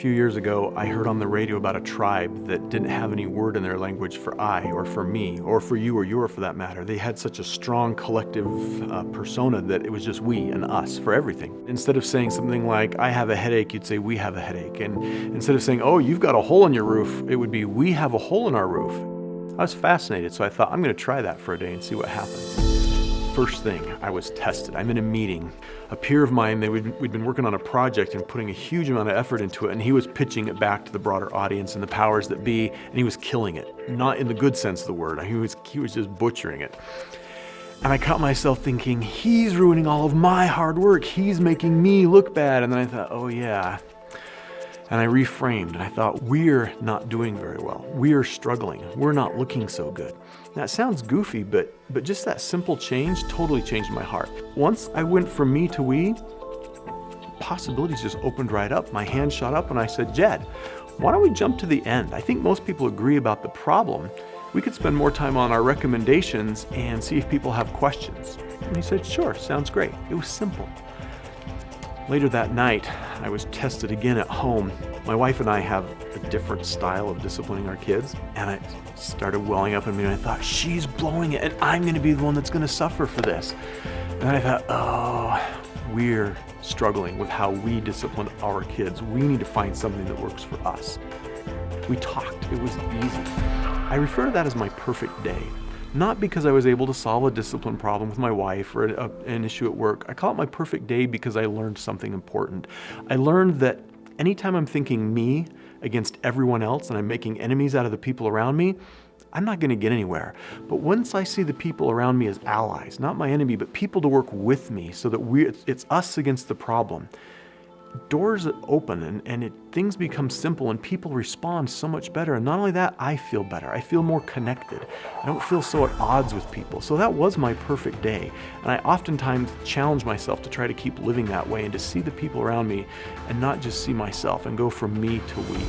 few years ago, I heard on the radio about a tribe that didn't have any word in their language for I, or for me, or for you, or your for that matter. They had such a strong collective persona that it was just we and us for everything. Instead of saying something like, I have a headache, you'd say, we have a headache. And instead of saying, oh, you've got a hole in your roof, it would be, we have a hole in our roof. I was fascinated, so I thought, I'm going to try that for a day and see what happens. First thing, I was tested. I'm in a meeting. A peer of mine, we'd been working on a project and putting a huge amount of effort into it, and he was pitching it back to the broader audience and the powers that be, and he was killing it. Not in the good sense of the word. He was just butchering it. And I caught myself thinking, he's ruining all of my hard work. He's making me look bad. And then I thought, oh yeah. And I reframed and I thought, we're not doing very well. We're struggling. We're not looking so good. Now it sounds goofy, but just that simple change totally changed my heart. Once I went from me to we, possibilities just opened right up. My hand shot up and I said, Jed, why don't we jump to the end? I think most people agree about the problem. We could spend more time on our recommendations and see if people have questions. And he said, sure, sounds great. It was simple. Later that night, I was tested again at home. My wife and I have a different style of disciplining our kids, and it started welling up in me, and I thought, she's blowing it, and I'm going to be the one that's going to suffer for this. And I thought, oh, we're struggling with how we discipline our kids. We need to find something that works for us. We talked. It was easy. I refer to that as my perfect day. Not because I was able to solve a discipline problem with my wife or an issue at work. I call it my perfect day because I learned something important. I learned that anytime I'm thinking me against everyone else and I'm making enemies out of the people around me, I'm not going to get anywhere. But once I see the people around me as allies, not my enemy, but people to work with me so that it's us against the problem, doors open and things become simple and people respond so much better. And not only that, I feel better. I feel more connected. I don't feel so at odds with people. So that was my perfect day. And I oftentimes challenge myself to try to keep living that way and to see the people around me and not just see myself and go from me to we.